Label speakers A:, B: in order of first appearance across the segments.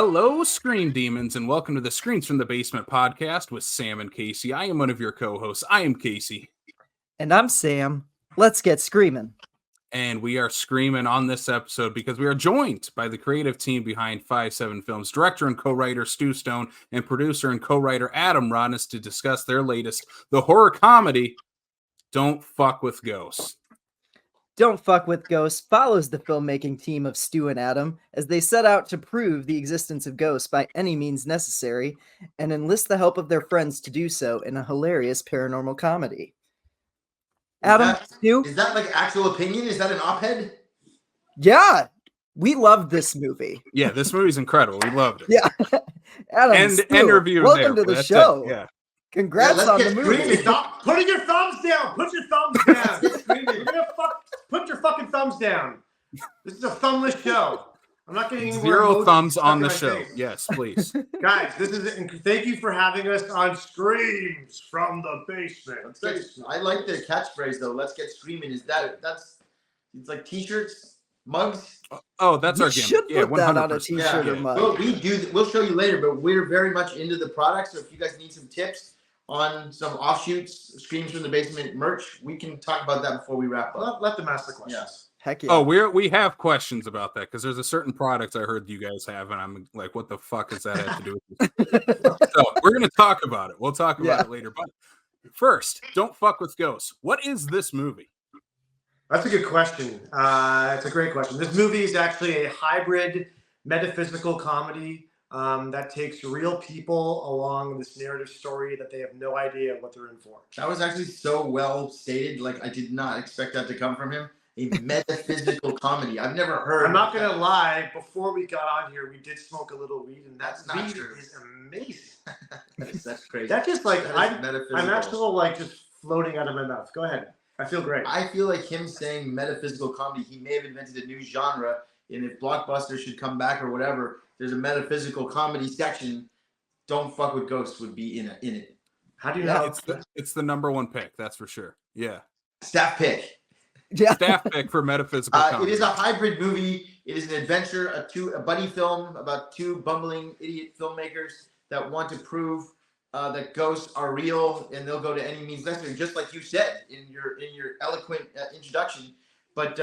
A: Hello, Scream Demons, and welcome to the Screams from the Basement podcast with Sam and Casey. I am one of your co-hosts. I am Casey.
B: And I'm Sam. Let's get screaming.
A: And we are screaming on this episode because we are joined by the creative team behind 5-7 Films, director and co-writer Stu Stone, and producer and co-writer Adam Rodness to discuss their latest, the horror comedy, Don't Fuck with Ghosts.
B: Don't Fuck with Ghosts follows the filmmaking team of Stu and Adam as they set out to prove the existence of ghosts by any means necessary and enlist the help of their friends to do so in a hilarious paranormal comedy. Adam, Stu?
C: Is that like actual opinion? Is that an op-ed?
B: Yeah, we loved this movie.
A: Yeah, this movie's incredible. We loved it.
B: Yeah. Adam,
A: and
B: Stu,
A: review
B: welcome
A: there,
B: to the show.
A: Yeah.
B: Congrats on the movie.
D: Stop putting your thumbs down. Put your thumbs down. You're gonna put your fucking thumbs down. This is a thumbless show. I'm not getting any
A: Zero thumbs on the show.
D: Face.
A: Yes, please.
D: Guys, this is it. And thank you for having us on Screams from the Basement.
C: I like the catchphrase though. Let's get screaming. It's like t-shirts, mugs.
A: Oh, that's our gimmick.
B: Should
A: Yeah,
B: put that on a
A: 100%.
B: t-shirt or mug.
C: Well, we'll show you later, but we're very much into the product. So if you guys need some tips on some offshoots, Screams from the Basement merch, we can talk about that before we wrap up.
D: Let them ask the questions.
C: Yes.
B: Heck yeah.
A: Oh, we have questions about that because there's a certain product I heard you guys have, and I'm like, what the fuck does that have to do with this? So we're gonna talk about it. We'll talk about it later. But first, Don't Fuck with Ghosts. What is this movie?
D: That's a good question. It's a great question. This movie is actually a hybrid metaphysical comedy that takes real people along this narrative story that they have no idea what they're in for.
C: That was actually so well stated. Like I did not expect that to come from him. A metaphysical comedy. I've never heard.
D: I'm not gonna lie. Before we got on here, we did smoke a little weed, and
C: That's
D: that
C: not
D: weed
C: true.
D: is amazing.
C: That's crazy.
D: That just like
C: That is metaphysical.
D: I'm actually like just floating out of my mouth. Go ahead. I feel great.
C: I feel like him saying metaphysical comedy, he may have invented a new genre. And if Blockbuster should come back or whatever, there's a metaphysical comedy section. Don't Fuck with Ghosts would be in it.
D: How do you know?
A: It's the number one pick, that's for sure. Yeah.
C: Staff pick.
B: Yeah.
A: Staff pick for metaphysical comedy.
C: It is a hybrid movie. It is an adventure, a buddy film about two bumbling idiot filmmakers that want to prove that ghosts are real, and they'll go to any means necessary, just like you said in your eloquent introduction. But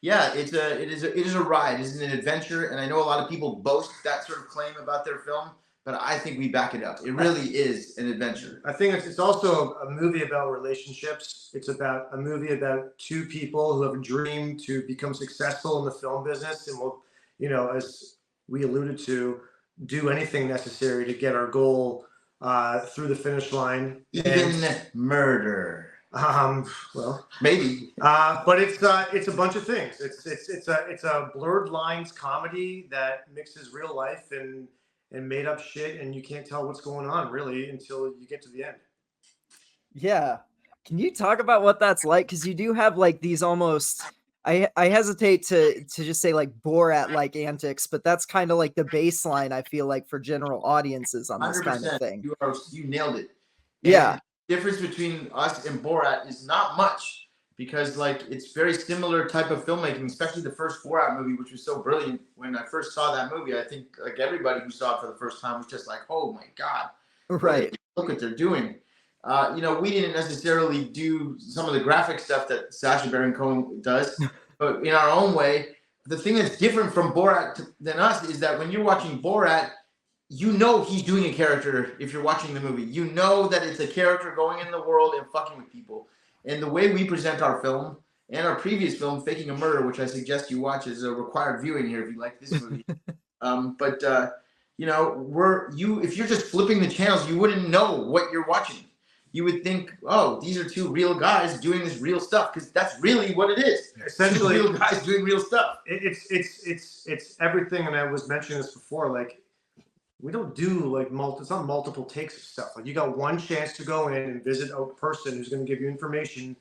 C: yeah, it is a ride. It is an adventure, and I know a lot of people boast that sort of claim about their film, but I think we back it up. It really is an adventure.
D: I think it's also a movie about relationships. It's about a movie about two people who have a dream to become successful in the film business, and will, as we alluded to, do anything necessary to get our goal through the finish line.
C: Even murder.
D: Well,
C: maybe.
D: But it's a bunch of things. It's a blurred lines comedy that mixes real life and made up shit, and you can't tell what's going on really until you get to the end.
B: Yeah. Can you talk about what that's like? Because you do have like these almost, I hesitate to just say like Borat like antics, but that's kind of like the baseline I feel like for general audiences on this kind of thing.
C: You nailed it.
B: Yeah.
C: The difference between us and Borat is not much, because like it's very similar type of filmmaking, especially the first 4-Hour movie, which was so brilliant. When I first saw that movie, I think like everybody who saw it for the first time was just like, oh my God,
B: right.
C: Look what they're doing. We didn't necessarily do some of the graphic stuff that Sacha Baron Cohen does, but in our own way. The thing that's different from Borat than us is that when you're watching Borat, you know he's doing a character. If you're watching the movie, you know that it's a character going in the world and fucking with people. And the way we present our film and our previous film, Faking a Murder, which I suggest you watch, is a required viewing here if you like this movie. If you're just flipping the channels, you wouldn't know what you're watching. You would think, oh, these are two real guys doing this real stuff, because that's really what it is.
D: Essentially,
C: two real guys doing real stuff.
D: It's everything, and I was mentioning this before. Like, we don't do like it's not multiple takes of stuff. Like, you got one chance to go in and visit a person who's going to give you information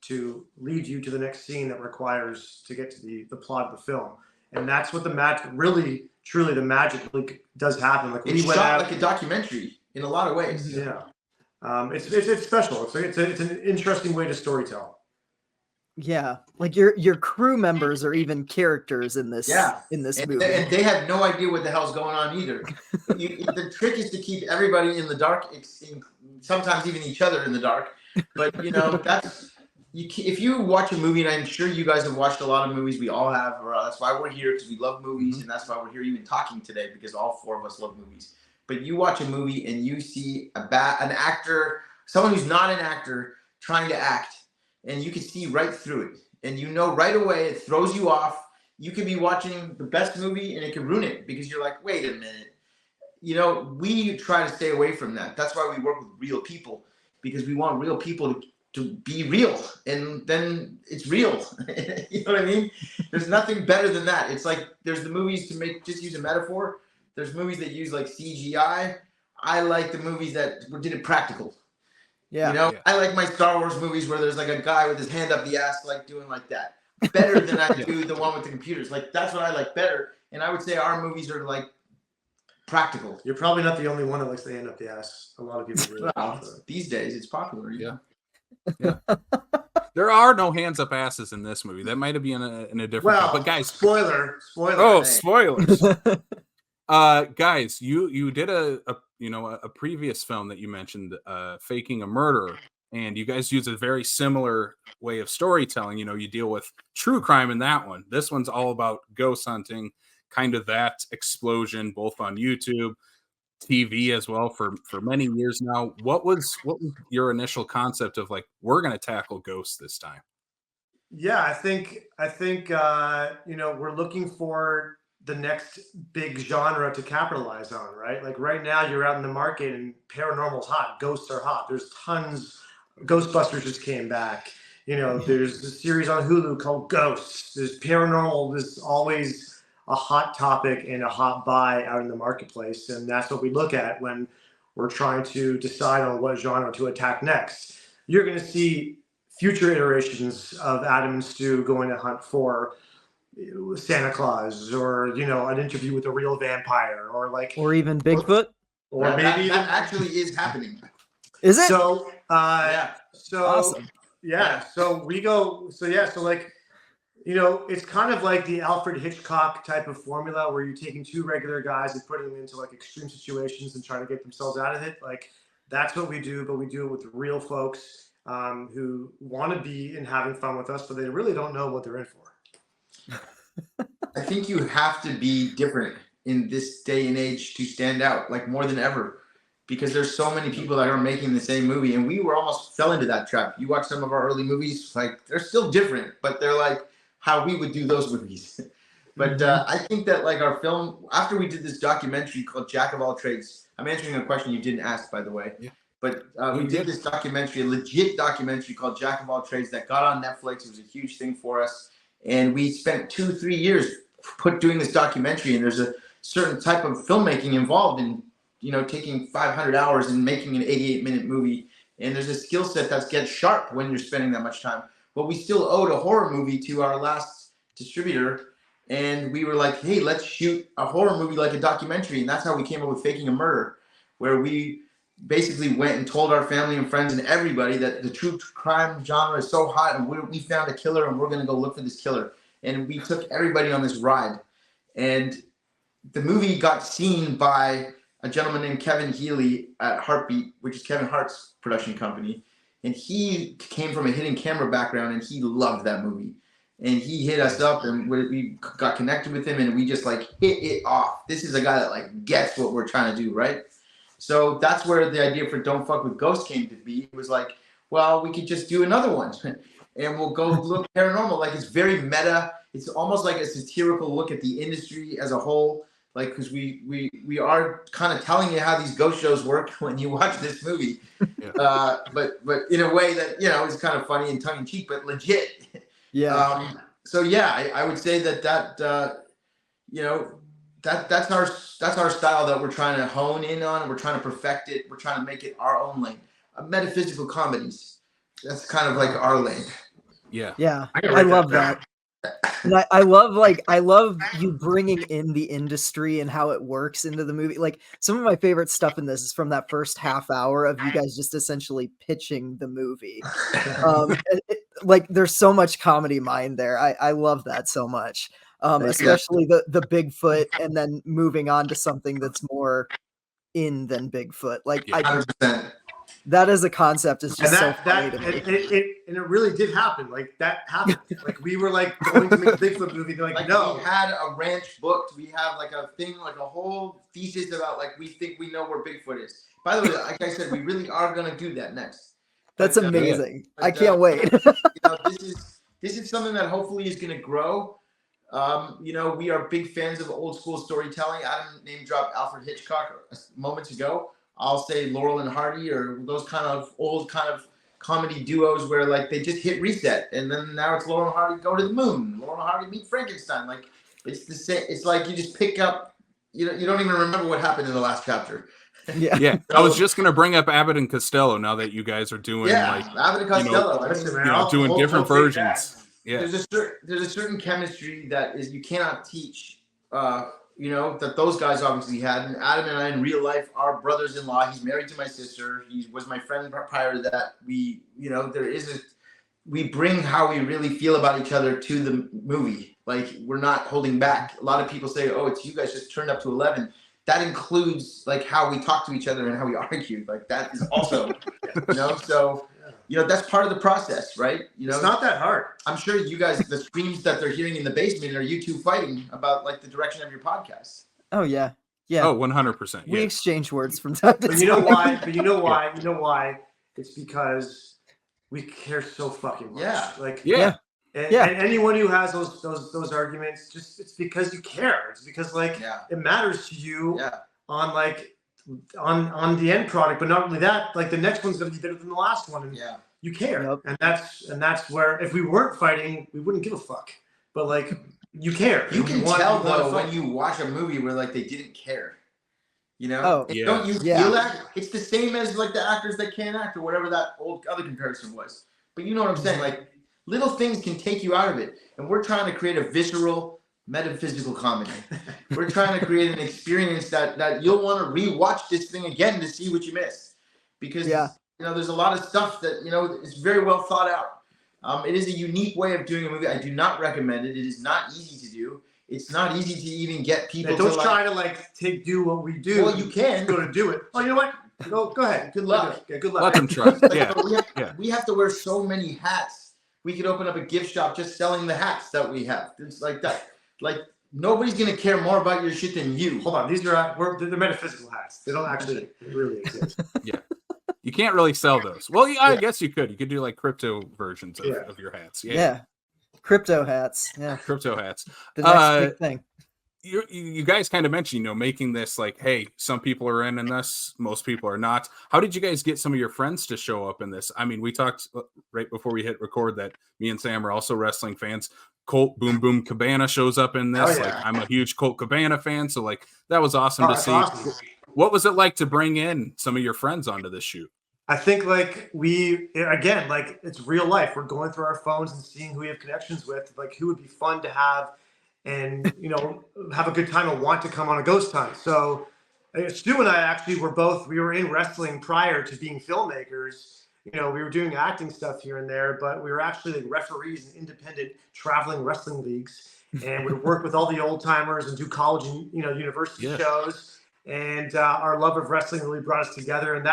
D: to lead you to the next scene that requires to get to the plot of the film. And that's what the magic really, truly, the magic really does happen. Like,
C: it's shot like a documentary in a lot of ways.
D: Yeah. It's special. It's an interesting way to storytell.
B: Yeah, like your crew members are even characters in this
C: Yeah.
B: movie.
C: And they have no idea what the hell's going on either. The trick is to keep everybody in the dark, sometimes even each other in the dark. But you know, if you watch a movie, and I'm sure you guys have watched a lot of movies, we all have. That's why we're here, because we love movies, and that's why we're here even talking today, because all four of us love movies. But you watch a movie and you see an actor, someone who's not an actor, trying to act, and you can see right through it, and you know right away it throws you off. You could be watching the best movie and it could ruin it, because you're like, wait a minute. You know, we try to stay away from that. That's why we work with real people, because we want real people to be real, and then it's real. You know what I mean? There's nothing better than that. It's like, there's the movies, just use a metaphor. There's movies that use like CGI. I like the movies that did it practical.
B: Yeah.
C: You know, I like my Star Wars movies where there's like a guy with his hand up the ass, like doing like that. Better than I do the one with the computers. Like, that's what I like better. And I would say our movies are like practical.
D: You're probably not the only one that likes the hand up the ass. A lot of people really
C: these days it's popular.
A: Yeah. There are no hands up asses in this movie. That might have been in a different film. But guys,
D: spoiler.
A: Oh, spoilers. Guys, you did a previous film that you mentioned, Faking a Murder, and you guys use a very similar way of storytelling. You know, you deal with true crime in that one. This one's all about ghost hunting, kind of that explosion, both on YouTube, TV as well for many years now. What was your initial concept of, like, we're going to tackle ghosts this time?
D: Yeah, I think we're looking for the next big genre to capitalize on, right? Like right now you're out in the market and paranormal's hot, ghosts are hot. There's tons. Ghostbusters just came back. You know, there's a series on Hulu called Ghosts. There's paranormal. There's always a hot topic and a hot buy out in the marketplace. And that's what we look at when we're trying to decide on what genre to attack next. You're going to see future iterations of Adam and Stu going to hunt for Santa Claus, or, you know, an interview with a real vampire, or even
B: Bigfoot,
D: or maybe
C: that actually is happening.
B: Is it?
D: So
B: Awesome.
D: So like, you know, it's kind of like the Alfred Hitchcock type of formula where you're taking two regular guys and putting them into like extreme situations and trying to get themselves out of it. Like, that's what we do, but we do it with real folks who want to be and having fun with us, but they really don't know what they're in for.
C: I think you have to be different in this day and age to stand out, like more than ever, because there's so many people that are making the same movie, and we almost fell into that trap. You watch some of our early movies, like, they're still different, but they're like how we would do those movies. But I think that, like, our film, after we did this documentary called Jack of All Trades, I'm answering a question you didn't ask, by the way. Yeah. But we did this documentary, a legit documentary called Jack of All Trades that got on Netflix. It was a huge thing for us. And we spent 2-3 years doing this documentary, and there's a certain type of filmmaking involved in, you know, taking 500 hours and making an 88-minute movie. And there's a skill set that gets sharp when you're spending that much time. But we still owed a horror movie to our last distributor. And we were like, hey, let's shoot a horror movie like a documentary. And that's how we came up with Faking a Murder, where we basically went and told our family and friends and everybody that the true crime genre is so hot, and we found a killer, and we're going to go look for this killer. And we took everybody on this ride. And the movie got seen by a gentleman named Kevin Healy at Heartbeat, which is Kevin Hart's production company. And he came from a hidden camera background, and he loved that movie. And he hit us up, and we got connected with him, and we just like hit it off. This is a guy that like gets what we're trying to do, right? So that's where the idea for Don't Fuck with Ghosts came to be. It was like, well, we could just do another one, and we'll go look paranormal. Like, it's very meta. It's almost like a satirical look at the industry as a whole. Like, because we are kind of telling you how these ghost shows work when you watch this movie, but in a way that, you know, is kind of funny and tongue in cheek, but legit. Yeah. So yeah, I would say that you know, that's our style that we're trying to hone in on, and we're trying to perfect it. We're trying to make it our own lane. Metaphysical comedies. That's kind of like our lane.
A: Yeah.
B: Yeah. I love that. And I love you bringing in the industry and how it works into the movie. Like, some of my favorite stuff in this is from that first half hour of you guys just essentially pitching the movie. like there's so much comedy mind there. I love that so much. Especially the Bigfoot, and then moving on to something that's more in than Bigfoot. Like
C: 100%.
B: that as a concept is just so funny to me.
D: It really did happen. Like that happened. Like we were like going to make a Bigfoot movie. They're like, no.
C: We had a ranch booked. We have like a thing, like a whole thesis about like we think we know where Bigfoot is. By the way, like I said, we really are gonna do that next.
B: That's amazing. I can't wait.
C: This is something that hopefully is gonna grow. We are big fans of old school storytelling. Adam name dropped Alfred Hitchcock moments ago. I'll say Laurel and Hardy, or those kind of old kind of comedy duos where like they just hit reset, and then now it's Laurel and Hardy go to the moon. Laurel and Hardy meet Frankenstein. Like it's the same. It's like you just pick up. You don't even remember what happened in the last chapter.
A: Yeah. I was just gonna bring up Abbott and Costello now that you guys are doing
C: Abbott and Costello.
A: Doing different versions. Yeah.
C: There's a certain chemistry that is you cannot teach. That those guys obviously had. And Adam and I in real life are brothers-in-law. He's married to my sister. He was my friend prior to that. We bring how we really feel about each other to the movie. Like we're not holding back. A lot of people say, "Oh, it's you guys just turned up to 11." That includes like how we talk to each other and how we argue. Like that is also, so. That's part of the process, right?
D: It's not that hard.
C: I'm sure you guys, the screams that they're hearing in the basement are you two fighting about like the direction of your podcast.
B: Oh yeah. Yeah.
A: Oh, 100%.
B: We exchange words from time to time.
D: You know why? You know why? It's because we care so fucking much. And anyone who has those arguments, it's because you care. It's because it matters to you on on the end product, but not only that, like the next one's gonna be better than the last one, and you care, and that's where if we weren't fighting, we wouldn't give a fuck. But like you care.
C: You can tell though when you watch a movie where like they didn't care. Don't you feel that? It's the same as like the actors that can't act or whatever that old other comparison was. But you know what I'm saying? Like little things can take you out of it, and we're trying to create a visceral, metaphysical comedy. We're trying to create an experience that you'll want to rewatch this thing again to see what you missed, because there's a lot of stuff that is very well thought out. It is a unique way of doing a movie. I do not recommend it. It is not easy to do. It's not easy to even get people.
D: Don't try to do what we do.
C: Well, you can
D: go to do it. Oh, you know what? Go ahead.
C: Good luck.
D: Yeah, good luck.
A: Let them try.
C: We have to wear so many hats. We could open up a gift shop just selling the hats that we have. It's like that. Like nobody's gonna care more about your shit than you.
D: Hold on, they're metaphysical hats. They don't actually really exist.
A: Yeah, you can't really sell those. Well, I guess you could. You could do like crypto versions of your hats. Yeah,
B: crypto hats. Yeah,
A: crypto hats.
B: The next big thing.
A: You guys kind of mentioned, making this like, hey, some people are in this, most people are not. How did you guys get some of your friends to show up in this? I mean, we talked right before we hit record that me and Sam are also wrestling fans. Colt Boom Boom Cabana shows up in this. Like, I'm a huge Colt Cabana fan, so like that was awesome to see. Awesome. What was it like to bring in some of your friends onto this shoot?
D: I think it's real life. We're going through our phones and seeing who we have connections with, like who would be fun to have and have a good time and want to come on a ghost hunt. So Stu and I we were in wrestling prior to being filmmakers. We were doing acting stuff here and there, but we were actually like referees in independent traveling wrestling leagues, and would work with all the old timers and do college and university shows. And our love of wrestling really brought us together, and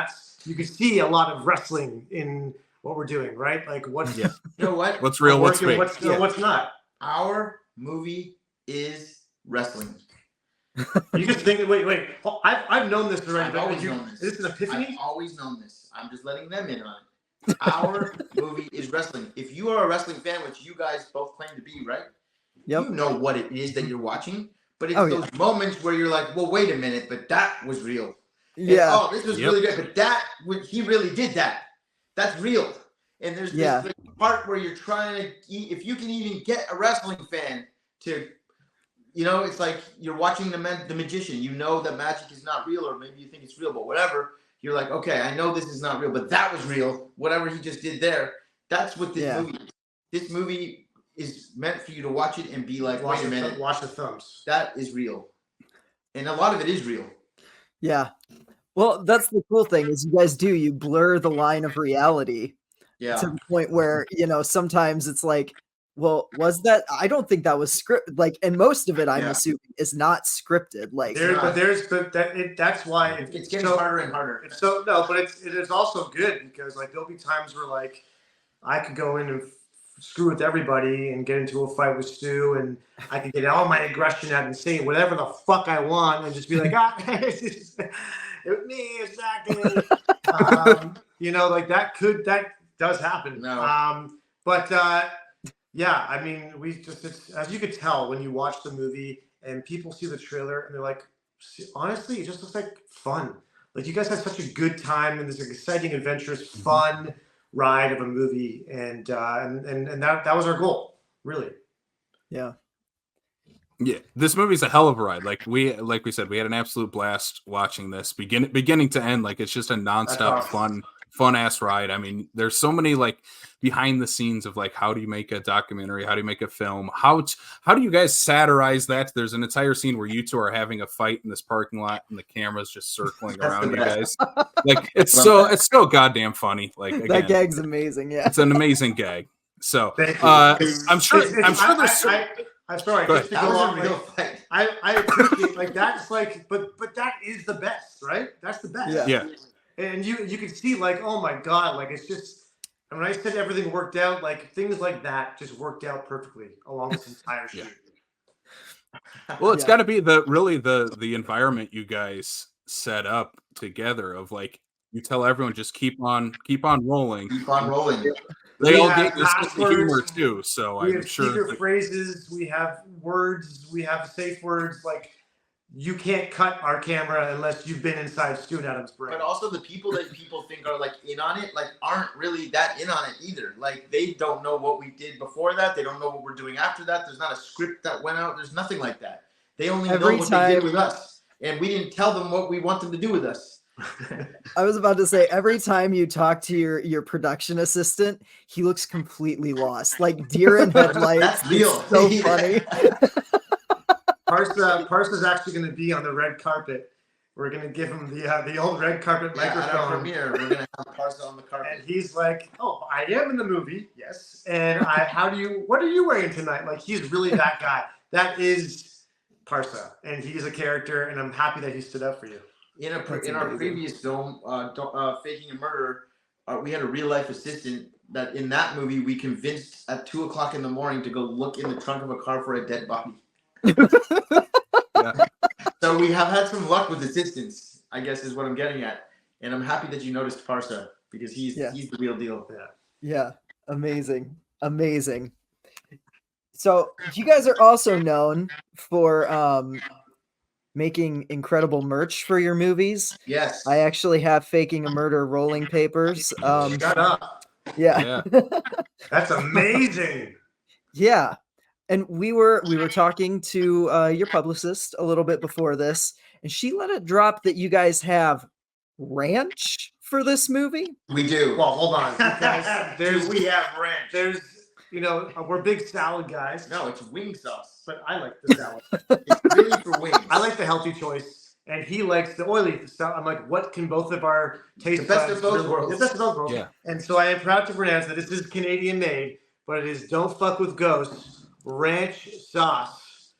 D: you can see a lot of wrestling in what we're doing, right? Like what's
A: what's real, what's fake,
D: what's not.
C: Our movie is wrestling.
D: You just think, wait. I've known this already.
C: I've always known this.
D: Is this an epiphany?
C: I've always known this. I'm just letting them in on it. Our movie is wrestling. If you are a wrestling fan, which you guys both claim to be, right?
B: Yep.
C: You know what it is that you're watching. But it's those moments where you're like, well, wait a minute, but that was real.
B: Yeah.
C: And, this was really good. But he really did that. That's real. And there's this part where you're trying to, if you can even get a wrestling fan to, it's like you're watching the magician. You know that magic is not real, or maybe you think it's real, but whatever. You're like, okay, I know this is not real, but that was real. Whatever he just did there, that's what this movie is. This movie is meant for you to watch it and be like, wait a minute.
D: Watch the thumbs.
C: That is real. And a lot of it is real.
B: Yeah. Well, that's the cool thing is you guys you blur the line of reality.
C: Yeah.
B: to the point where, sometimes it's like, well, was that? I don't think that was scripted. Like, and most of it, I'm
C: Yeah.
B: assuming, is not scripted. Like,
D: that's why
C: It's getting harder and harder.
D: But it is also good because like there'll be times where like I could go in and screw with everybody and get into a fight with Stu, and I could get all my aggression out and say whatever the fuck I want and just be like, it's me, exactly. Like that does happen.
C: No.
D: Yeah, I mean, it's as you could tell when you watch the movie and people see the trailer and they're like, honestly, it just looks like fun. Like you guys had such a good time and this exciting, adventurous, fun ride of a movie, and that was our goal, really.
B: yeah.
A: Yeah, this movie's a hell of a ride. Like we said, we had an absolute blast watching this beginning to end. Like it's just a nonstop fun ass ride. I mean, there's so many like behind the scenes of like how do you make a documentary, how do you make a film, how do you guys satirize that? There's an entire scene where you two are having a fight in this parking lot and the camera's just circling around you guys. Like it's so goddamn funny. Like again,
B: that gag's amazing. Yeah,
A: it's an amazing gag. So I'm sure there's.
D: I'm sorry, just to go on. I appreciate like that's like, but that is the best, right? That's the best.
A: Yeah.
D: And you can see like, oh my god, like it's just. And when I said everything worked out, like things like that just worked out perfectly along this entire shoot.
A: Well, it's got to be the environment you guys set up together of like you tell everyone just keep on rolling.
C: Keep on rolling.
A: They all get this humor too, so I'm sure.
D: We have phrases, we have words, we have safe words. Like you can't cut our camera unless you've been inside Stu and Adam's brain.
C: But also the people that people think are like in on it, like aren't really that in on it either. Like they don't know what we did before that. They don't know what we're doing after that. There's not a script that went out. There's nothing like that. They only know what they did with us, and we didn't tell them what we want them to do with us.
B: I was about to say, every time you talk to your production assistant, he looks completely lost, like deer in headlights.
C: That's real.
B: It's so funny.
D: Parsa's actually going to be on the red carpet. We're going to give him the old red carpet microphone.
C: At our premiere, we're going to have Parsa on the carpet.
D: And he's like, "Oh, I am in the movie, yes. And what are you wearing tonight?" Like he's really that guy. That is Parsa, and he's a character, and I'm happy that he stood up for you.
C: In our previous film, Faking a Murder, we had a real life assistant that in that movie we convinced at 2:00 in the morning to go look in the trunk of a car for a dead body.
A: Yeah.
C: So we have had some luck with assistants, I guess is what I'm getting at. And I'm happy that you noticed Parsa because he's the real deal.
B: Yeah, amazing. So you guys are also known for making incredible merch for your movies.
C: Yes.
B: I actually have Faking a Murder rolling papers.
D: Shut up.
B: Yeah.
D: That's amazing.
B: Yeah. And we were talking to your publicist a little bit before this, and she let it drop that you guys have ranch for this movie.
C: We do.
D: Well, hold on. Because
C: we have ranch.
D: There's, we're big salad guys.
C: No, it's wing sauce.
D: But I like the salad.
C: It's really for wings.
D: I like the healthy choice, and he likes the oily stuff. I'm like, what can both of our taste
C: the best
D: buds
C: of both
D: really,
C: worlds?
D: The best of both worlds.
A: Yeah.
D: And so I am proud to pronounce that this is Canadian made, but it is Don't Fuck with Ghosts ranch sauce.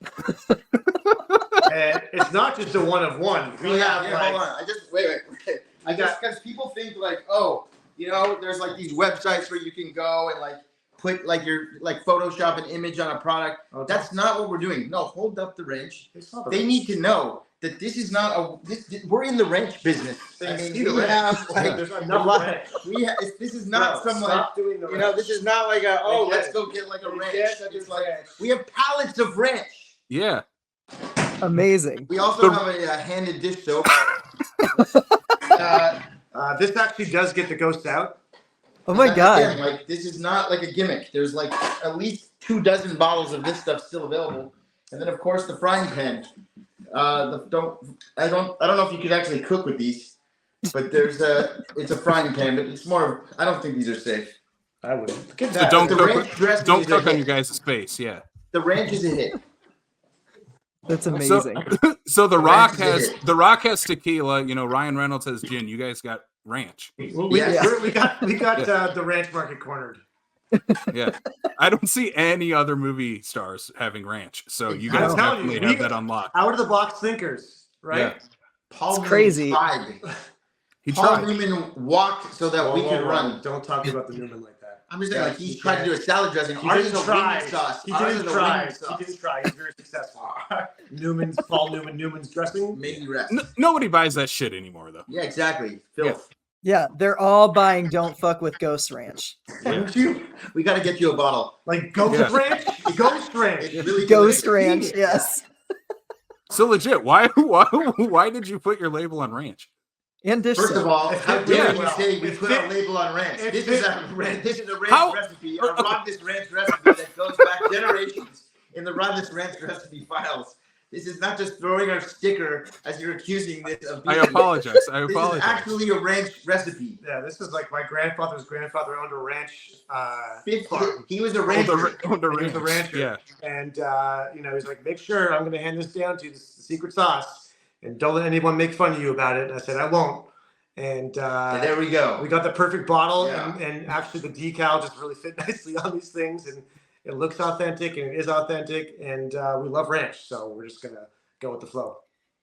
D: And it's not just a one of one. We have
C: hold on. I just wait. Because people think like, there's like these websites where you can go and like put like your Photoshop an image on a product. Oh, that's not what we're doing. No, hold up the wrench. They need to know that this is not we're in the wrench business. I mean, we have like
D: there's enough wrench.
C: This is not this is not like let's go get like a wrench. It's like we have pallets of wrench.
A: Yeah.
B: Amazing.
C: We also have a handed dish soap.
D: This actually does get the ghosts out.
B: Oh my god!
C: Again, like this is not like a gimmick. There's like at least 24 bottles of this stuff still available, and then of course the frying pan. I don't know if you could actually cook with these, but it's a frying pan, but it's more of I don't think these are safe.
D: I would.
A: So don't cook on your guys' face. Yeah.
C: The ranch is a hit.
B: That's amazing.
A: So the Rock has tequila. Ryan Reynolds has gin. You guys got ranch.
D: Well,
C: Yes.
D: we got the ranch market cornered.
A: Yeah, I don't see any other movie stars having ranch, so you guys
D: I'm telling you,
A: definitely have that unlocked.
D: Out of the box thinkers, right?
A: Yeah.
C: Paul Newman
B: crazy.
C: tried.
A: He
C: Paul
A: tried.
C: Newman walked so that we could run.
D: Don't talk about the Newman like that.
C: I'm just saying, like, he's tried to do a salad dressing.
D: He
C: Ours is
D: didn't
C: a
D: try.
C: wing sauce.
D: He
C: Ours
D: didn't
C: is a
D: try.
C: wing sauce.
D: He didn't try. He's very successful. Newman's dressing.
C: Maybe rest.
A: Nobody buys that shit anymore, though.
C: Yeah, exactly. Filth.
B: Yeah, they're all buying Don't Fuck with Ghost Ranch.
A: Yeah.
C: We got to get you a bottle.
D: Like Ghost
A: Yeah.
D: Ranch? Ghost Ranch.
C: It's really
B: Ghost
C: delicious.
B: Ranch, yes.
A: So legit, why did you put your label on ranch?
B: And dish
C: First of
B: soap.
C: all,
D: It
C: how
D: fit
C: dare
D: really
C: you
D: well.
C: say we
D: It
C: put
D: fit-
C: our label on ranch?
D: it
C: This
D: fit-
C: is a ranch
A: How-
C: recipe, a Rodness ranch recipe that goes back generations in the Rodness ranch recipe files. This is not just throwing our sticker as you're accusing this of being.
A: I apologize.
C: This is actually a ranch recipe.
D: Yeah, this is like my grandfather's grandfather owned a ranch.
C: He was a
A: Oh,
C: rancher.
A: the
D: He was a
A: ranch.
D: rancher.
A: Yeah.
D: And he's like, make sure I'm going to hand this down to you. This is the secret sauce, and don't let anyone make fun of you about it. And I said, I won't. And
C: And there we go.
D: we got the perfect bottle,
C: Yeah.
D: and actually the decal just really fit nicely on these things, and it looks authentic, and it is authentic, and we love ranch, so we're just gonna go with the flow.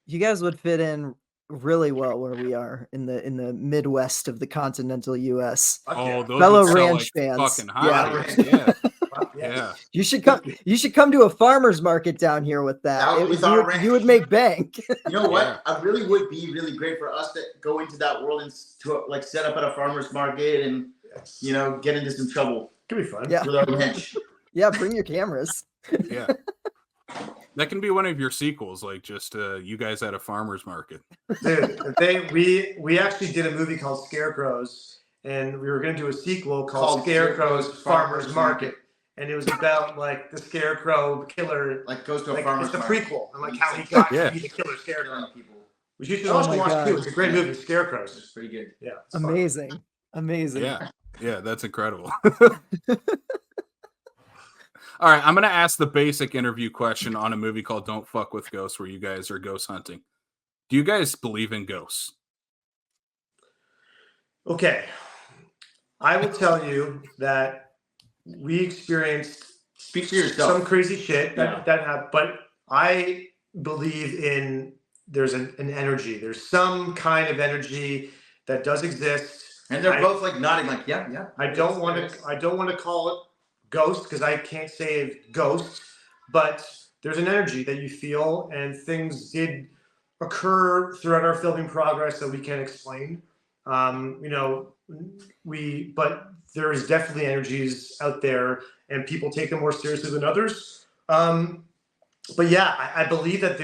B: You guys would fit in really well where we are in the Midwest of the continental US.
D: Fuck
A: Oh,
D: yeah.
A: those
B: Fellow
A: would sell
B: ranch
A: like
B: fans.
A: fucking
B: Yeah.
A: hot. Yeah.
D: Fuck yeah.
A: Yeah.
B: You should come to a farmer's market down here with that.
C: That
B: It-
C: with
B: you,
C: our
B: would-
C: ranch.
B: you would make bank.
C: You know what? I really would be really great for us to go into that world and to like set up at a farmer's market and
D: Yes.
C: get into some trouble
D: Could be fun.
B: Yeah.
C: with our ranch.
B: Yeah, bring your cameras.
A: Yeah. That can be one of your sequels, like just you guys at a farmer's market.
D: Dude, we actually did a movie called Scarecrows, and we were gonna do a sequel called
C: Called
D: Scarecrows
C: Scarecrows
D: Farmers
C: Farmers
D: Market. And it was about like the scarecrow killer.
C: Like goes to a
D: Like,
C: farmer's
D: it's the
C: market.
D: prequel, and like how he got
A: Yeah.
D: to be the killer scarecrow.
C: Killing people.
D: Which you should
B: Oh
D: also
B: my
D: watch
B: God.
D: too. It's a great movie,
C: It's
D: Scarecrows.
C: pretty good.
D: Yeah, it's fun.
B: Amazing. Amazing.
A: Yeah. Yeah, that's incredible. All right, I'm going to ask the basic interview question on a movie called Don't Fuck with Ghosts, where you guys are ghost hunting. Do you guys believe in ghosts?
D: Okay, I will tell you that we experienced
C: Speak for yourself.
D: some crazy shit
C: Yeah.
D: that happened, but I believe in there's an energy. There's some kind of energy that does exist.
C: And they're
D: I-
C: both like nodding, like, yeah.
D: I don't want to call it ghost because I can't say ghost, but there's an energy that you feel, and things did occur throughout our filming progress that we can't explain. But there is definitely energies out there, and people take them more seriously than others. But yeah, I believe that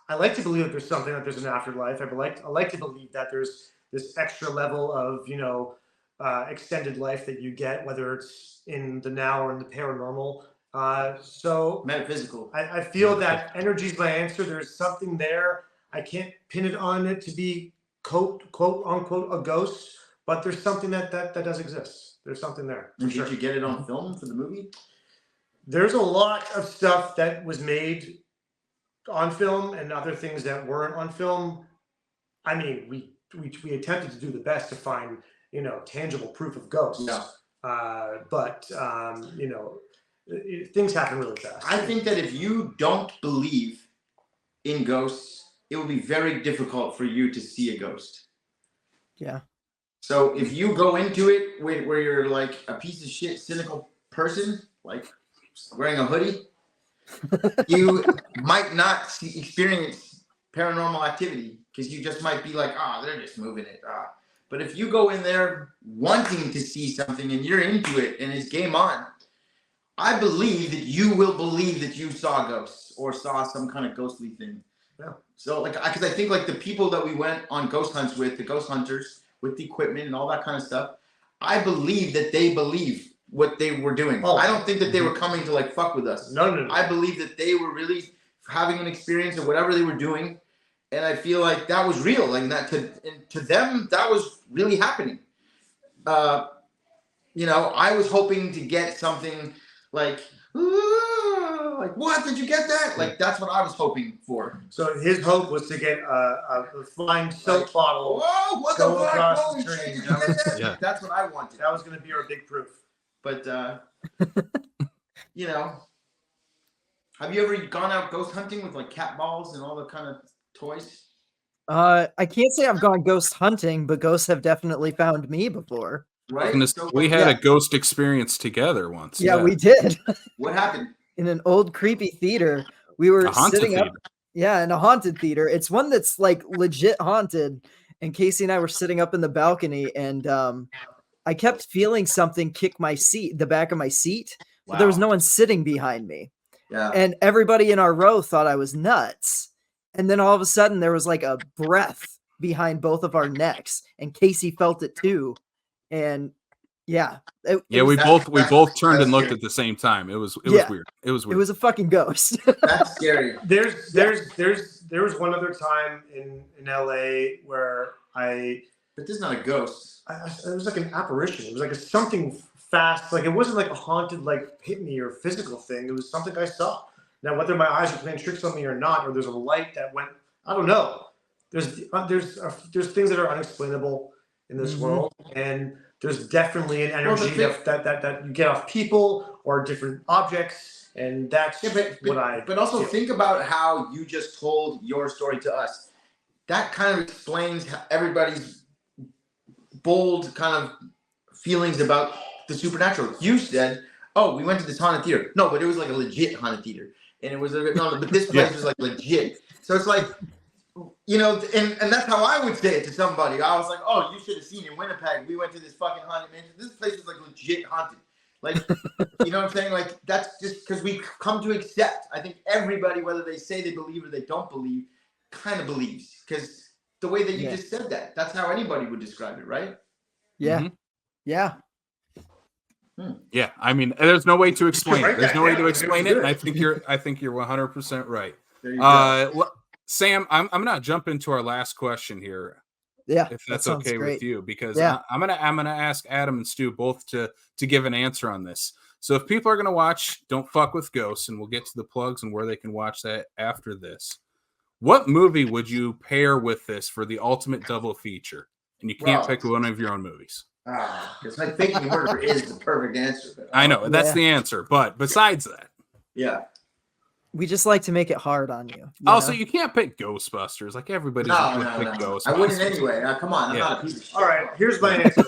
D: I like to believe that there's something, that there's an afterlife. I like to believe that there's this extra level of extended life that you get, whether it's in the now or in the paranormal. So
C: Metaphysical.
D: I feel that energy is my answer. There's something there. I can't pin it on it to be quote unquote a ghost, but there's something that does exist. There's something there. for
C: Did
D: sure.
C: you get it on film for the movie?
D: There's a lot of stuff that was made on film and other things that weren't on film. I mean, we attempted to do the best to find tangible proof of ghosts.
C: Yeah.
D: But things happen really fast.
C: I think that if you don't believe in ghosts, it will be very difficult for you to see a ghost.
B: Yeah.
C: So if you go into it where you're like a piece of shit, cynical person, like wearing a hoodie, you might not experience paranormal activity because you just might be like, they're just moving it. But if you go in there wanting to see something and you're into it and it's game on, I believe that you will believe that you saw ghosts or saw some kind of ghostly thing.
D: Yeah.
C: So because I think like the people that we went on ghost hunts with, the ghost hunters with the equipment and all that kind of stuff, I believe that they believe what they were doing.
D: Oh.
C: I don't think that they were coming to like fuck with us.
D: No.
C: I believe that they were really having an experience of whatever they were doing, and I feel like that was real. Like that to them, that was really happening. I was hoping to get something like, oh, like, what? Did you get that? Like, that's what I was hoping for.
D: So his hope was to get a flying soap bottle.
C: Whoa, what the
D: go
C: fuck?
D: across
C: Holy
D: the
C: shit,
D: train.
C: did you get that?
A: Yeah.
C: That's what I wanted.
D: That was going to be our big proof.
C: But, you know, have you ever gone out ghost hunting with like cat balls and all the kind of toys?
B: I can't say I've gone ghost hunting, but ghosts have definitely found me before.
C: Right?
A: We had a ghost experience together once.
B: Yeah, we did.
C: What happened?
B: In an old creepy theater. We were
A: A haunted
B: sitting up.
A: theater.
B: Yeah, in a haunted theater. It's one that's like legit haunted. And Casey and I were sitting up in the balcony, and I kept feeling something kick my seat, the back of my seat, but there was no one sitting behind me.
C: Yeah.
B: And everybody in our row thought I was nuts. And then all of a sudden there was like a breath behind both of our necks, and Casey felt it too. And yeah,
A: we both turned and looked at the same time. It was weird. It was weird.
B: It was a fucking ghost.
C: That's scary.
D: There was one other time in LA where
C: But this is not a ghost.
D: it was like an apparition. It was like something fast. Like it wasn't like a haunted, like hit me or physical thing. It was something I saw. Now, whether my eyes are playing tricks on me or not, or there's a light that went, I don't know. There's things that are unexplainable in this world, and there's definitely an energy that you get off people or different objects, and that's
C: But also think about how you just told your story to us. That kind of explains everybody's bold kind of feelings about the supernatural. You said, "Oh, we went to this haunted theater." No, but it was like a legit haunted theater, and it was but this place was like legit. So it's like, you know, and that's how I would say it to somebody. I was like, "Oh, you should have seen in Winnipeg. We went to this fucking haunted mansion. This place was like legit haunted." Like, you know what I'm saying? Like, that's just because we've come to accept. I think everybody, whether they say they believe or they don't believe, kind of believes, because the way that you just said that, that's how anybody would describe it, right?
B: Yeah.
A: Mm-hmm.
B: Yeah.
A: Yeah, I mean, there's no way to explain it. There's no way to
C: Yeah,
A: explain it, and I think you're 100% right.
C: There you go.
A: Sam, I'm gonna jump into our last question here,
B: Yeah.
A: if that's
B: that sounds
A: okay
B: great.
A: with you, because
B: Yeah.
A: I'm gonna ask Adam and Stu both to give an answer on this. So if people are gonna watch Don't Fuck with Ghosts, and we'll get to the plugs and where they can watch that after this, what movie would you pair with this for the ultimate double feature? And you can't pick one of your own movies.
C: Because my faking murder is the perfect answer.
A: I know that's the answer, but besides that,
C: Yeah.
B: We just like to make it hard on you.
A: also you can't pick Ghostbusters. Like everybody's gonna pick Ghostbusters.
C: I wouldn't anyway. Come on, I'm not a piece of shit.
D: All right, here's my answer.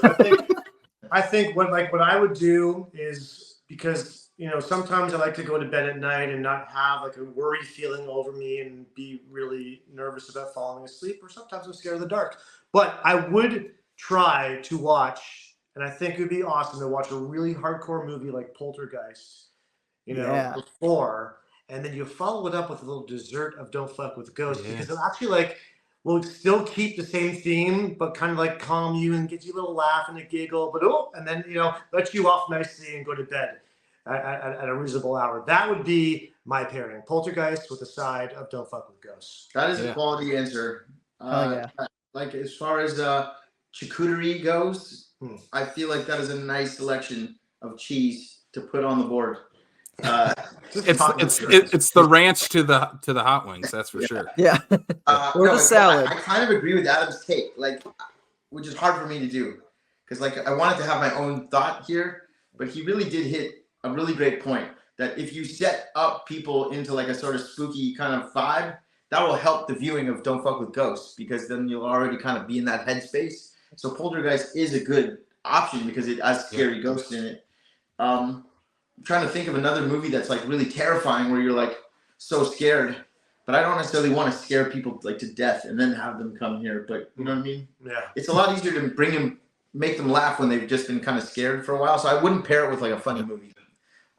D: I think what I would do is, because sometimes I like to go to bed at night and not have like a worry feeling over me and be really nervous about falling asleep, or sometimes I'm scared of the dark. But I would try to watch, and I think it would be awesome to watch a really hardcore movie like Poltergeist, before, and then you follow it up with a little dessert of Don't Fuck with Ghosts, because it actually will still keep the same theme, but kind of like calm you and get you a little laugh and a giggle, but and then let you off nicely and go to bed at a reasonable hour. That would be my pairing: Poltergeist with a side of Don't Fuck with Ghosts.
C: That is a quality answer. Like as far as charcuterie goes, I feel like that is a nice selection of cheese to put on the board.
A: It's the ranch to the hot wings, that's for sure.
B: Yeah. Or the salad.
C: I kind of agree with Adam's take, which is hard for me to do, because I wanted to have my own thought here, but he really did hit a really great point, that if you set up people into like a sort of spooky kind of vibe, that will help the viewing of Don't Fuck with Ghosts, because then you'll already kind of be in that headspace. So Poltergeist is a good option because it has scary ghosts in it. I'm trying to think of another movie that's like really terrifying, where you're like so scared, but I don't necessarily want to scare people like to death and then have them come here. But you know what I mean?
D: Yeah.
C: It's a lot easier to make them laugh when they've just been kind of scared for a while. So I wouldn't pair it with like a funny movie.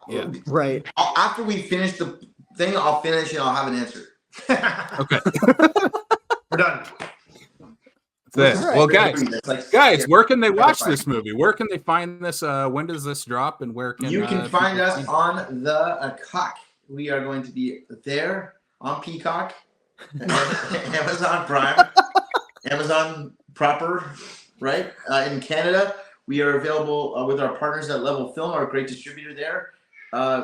A: Yeah.
B: Right.
C: After we finish the thing, I'll finish and I'll have an answer.
A: Okay.
D: We're done.
A: This.
B: Right.
A: Well, guys, where can they watch this movie? Where can they find this? When does this drop? And where can
C: you can find us on the Cock? We are going to be there on Peacock, Amazon Prime, Amazon proper, right? In Canada, we are available with our partners at Level Film, our great distributor there.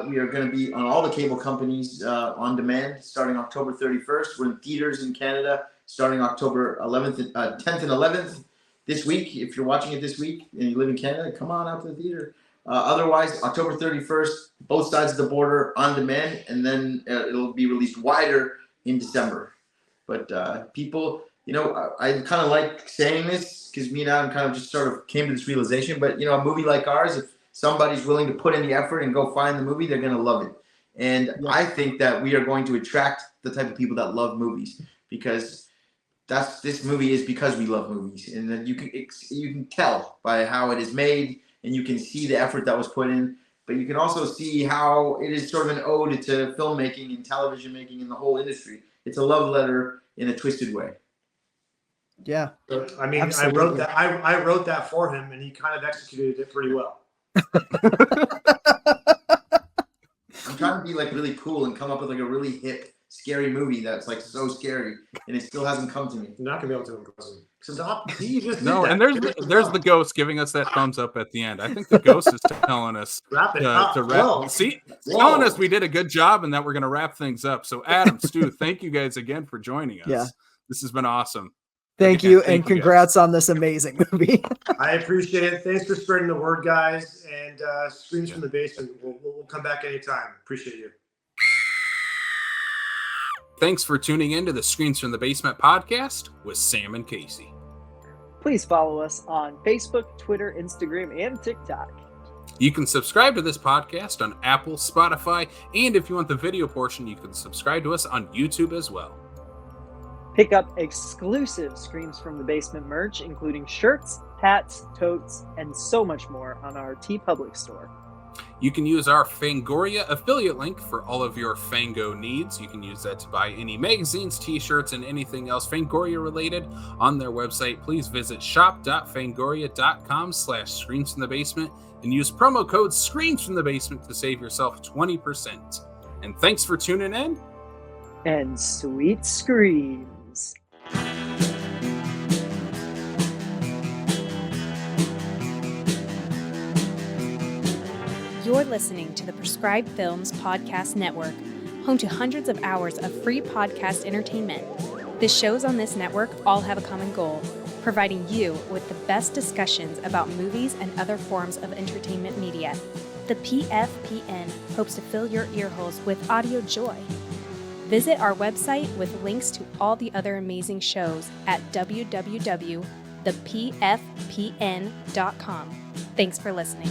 C: We are going to be on all the cable companies on demand starting October 31st. We're in theaters in Canada starting October 10th and 11th this week. If you're watching it this week and you live in Canada, come on out to the theater. Otherwise, October 31st, both sides of the border on demand, and then it'll be released wider in December. But people, I kind of like saying this because me and Adam kind of just sort of came to this realization. But, a movie like ours, if somebody's willing to put in the effort and go find the movie, they're going to love it. And I think that we are going to attract the type of people that love movies, because this movie is because we love movies. And then you can tell by how it is made, and you can see the effort that was put in. But you can also see how it is sort of an ode to filmmaking and television making and the whole industry. It's a love letter in a twisted way.
B: Yeah.
D: I mean,
B: Absolutely.
D: I wrote that for him, and he kind of executed it pretty well.
C: I'm trying to be like really cool and come up with like a really hip, scary movie that's like so scary, and it still hasn't come to me.
D: You're not gonna be able to impress him. Stop. You just
A: No,
D: did
A: and
D: that.
A: there's the ghost giving us that thumbs up at the end. I think the ghost is telling us
D: Wrap it up.
A: to wrap.
D: Whoa.
A: See,
C: Whoa.
A: telling us we did a good job and that we're going to wrap things up. So, Adam, Stu, thank you guys again for joining us.
B: Yeah.
A: This has been awesome.
B: Thank
A: Again,
B: you,
A: thank
B: and
A: you, guys.
B: congrats on this amazing movie.
D: I appreciate it. Thanks for spreading the word, guys. And Screams from the Basement. We'll come back anytime. Appreciate you.
A: Thanks for tuning in to the Screens from the Basement podcast with Sam and Casey.
B: Please follow us on Facebook, Twitter, Instagram, and TikTok.
A: You can subscribe to this podcast on Apple, Spotify, and if you want the video portion, you can subscribe to us on YouTube as well.
B: Pick up exclusive Screams from the Basement merch, including shirts, hats, totes, and so much more on our TeePublic store.
A: You can use our Fangoria affiliate link for all of your Fango needs. You can use that to buy any magazines, t-shirts, and anything else Fangoria related on their website. Please visit shop.fangoria.com/screensfromthebasement and use promo code SCREENSFROMTHEBASEMENT to save yourself 20%. And thanks for tuning in.
B: And sweet screams.
E: You're listening to the Prescribed Films Podcast Network, home to hundreds of hours of free podcast entertainment. The shows on this network all have a common goal, providing you with the best discussions about movies and other forms of entertainment media. The PFPN hopes to fill your earholes with audio joy. Visit our website with links to all the other amazing shows at www.thepfpn.com. Thanks for listening.